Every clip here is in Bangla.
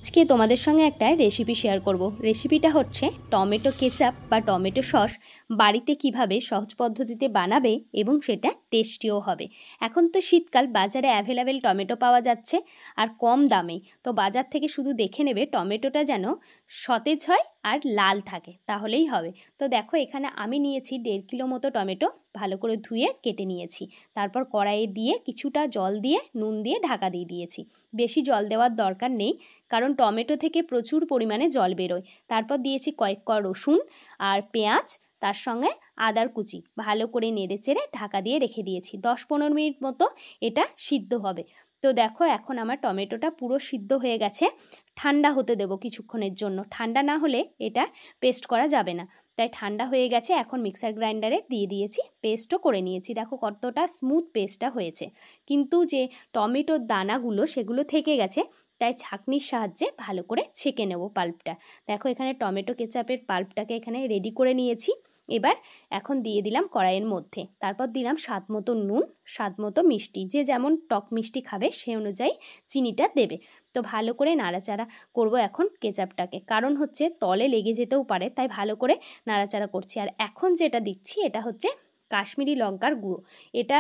আজকে তোমাদের সঙ্গে একটা রেসিপি শেয়ার করব। রেসিপিটা হচ্ছে টমেটো কেচাপ বা টমেটো সস বাড়িতে কিভাবে সহজ পদ্ধতিতে বানাবে এবং সেটা টেস্টিও হবে। এখন তো শীতকাল, বাজারে অ্যাভেলেবেল টমেটো পাওয়া যাচ্ছে আর কম দামে। তো বাজার থেকে শুধু দেখে নেবে টমেটোটা যেন সতেজ হয় আর লাল থাকে, তাহলেই হবে। তো দেখো, এখানে আমি নিয়েছি 1.5 কিলো মতো টমেটো, ভালো করে ধুয়ে কেটে নিয়েছি। তারপর কড়াইয়ে দিয়ে কিছুটা জল দিয়ে নুন দিয়ে ঢাকা দিয়ে দিয়েছি। বেশি জল দেওয়ার দরকার নেই, কারণ টমেটো থেকে প্রচুর পরিমাণে জল বেরোয়। তারপর দিয়েছি কয়েক কোয়া রসুন আর পেঁয়াজ, তার সঙ্গে আদার কুচি, ভালো করে নেড়েচেড়ে ঢাকা দিয়ে রেখে দিয়েছি। 10-15 মিনিট মতো এটা সিদ্ধ হবে। তো দেখো, এখন আমার টমেটোটা পুরো সিদ্ধ হয়ে গেছে। ঠান্ডা হতে দেবো কিছুক্ষণের জন্য, ঠান্ডা না হলে এটা পেস্ট করা যাবে না। তাই ঠান্ডা হয়ে গেছে, এখন মিক্সার গ্রাইন্ডারে দিয়ে দিয়েছি, পেস্টও করে নিয়েছি। দেখো কতটা স্মুথ পেস্টটা হয়েছে। কিন্তু যে টমেটোর দানাগুলো সেগুলো থেকে গেছে, তাই ছাঁকনির সাহায্যে ভালো করে ছেঁকে নেব পাল্পটা। দেখো, এখানে টমেটো কেচাপের পাল্পটাকে এখানে রেডি করে নিয়েছি। এবার এখন দিয়ে দিলাম কড়াইয়ের মধ্যে, তারপর দিলাম স্বাদ মতো নুন, স্বাদ মতো মিষ্টি, যে যেমন টক মিষ্টি খাবে সেই অনুযায়ী চিনিটা দেবে। তো ভালো করে নাড়াচাড়া করব এখন কেচাপটাকে, কারণ হচ্ছে তলে লেগে যেতেও পারে, তাই ভালো করে নাড়াচাড়া করছি। আর এখন যেটা দিচ্ছি এটা হচ্ছে কাশ্মীরি লঙ্কার গুঁড়ো। এটা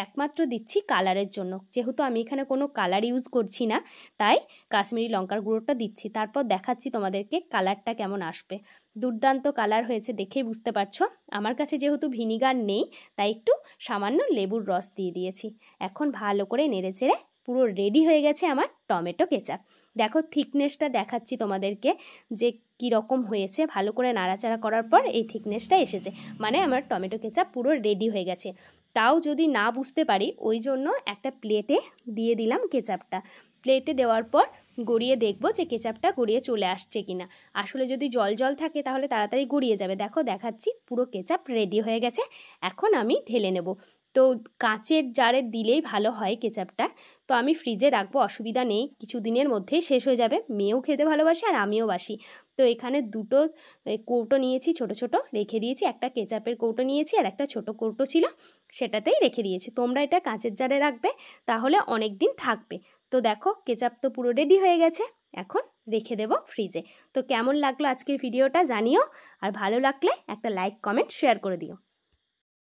একমাত্র দিচ্ছি কালারের জন্য, যেহেতু আমি এখানে কোনো কালার ইউজ করছি না, তাই কাশ্মীরি লঙ্কার গুঁড়োটা দিচ্ছি। তারপর দেখাচ্ছি তোমাদেরকে কালারটা কেমন আসবে। দুর্দান্ত কালার হয়েছে, দেখেই বুঝতে পারছো। আমার কাছে যেহেতু ভিনিগার নেই, তাই একটু সামান্য লেবুর রস দিয়ে দিয়েছি। এখন ভালো করে নেড়েচেড়ে পুরো রেডি হয়ে গেছে আমার টমেটো কেচাপ। দেখো থিকনেসটা দেখাচ্ছি তোমাদেরকে যে কীরকম হয়েছে। ভালো করে নাড়াচাড়া করার পর এই থিকনেসটা এসেছে, মানে আমার টমেটো কেচাপ পুরো রেডি হয়ে গেছে। তাও যদি না বুঝতে পারি, ওই জন্য একটা প্লেটে দিয়ে দিলাম কেচাপটা। প্লেটে দেওয়ার পর গড়িয়ে দেখবো যে কেচাপটা গড়িয়ে চলে আসছে কিনা। আসলে যদি জল জল থাকে তাহলে তাড়াতাড়ি গড়িয়ে যাবে। দেখো দেখাচ্ছি, পুরো কেচাপ রেডি হয়ে গেছে। এখন আমি ঢেলে নেব। তো কাঁচের জারে দিলেই ভালো হয় কেচাপটা। তো আমি ফ্রিজে রাখবো, অসুবিধা নেই, কিছু দিনের মধ্যেই শেষ হয়ে যাবে। মেয়েও খেতে ভালোবাসে আর আমিও বাসি। তো এখানে দুটো কৌটো নিয়েছি, ছোট ছোট রেখে দিয়েছি। একটা কেচাপের কৌটো নিয়েছি আর একটা ছোট কৌটো ছিল, সেটাতেই রেখে দিয়েছি। তোমরা এটা কাঁচের জারে রাখবে, তাহলে অনেক দিন থাকবে। তো দেখো কেচাপ তো পুরো রেডি হয়ে গেছে, এখন রেখে দেব ফ্রিজে। তো কেমন লাগলো আজকের ভিডিওটা জানিও, আর ভালো লাগলে একটা লাইক, কমেন্ট, শেয়ার করে দিও।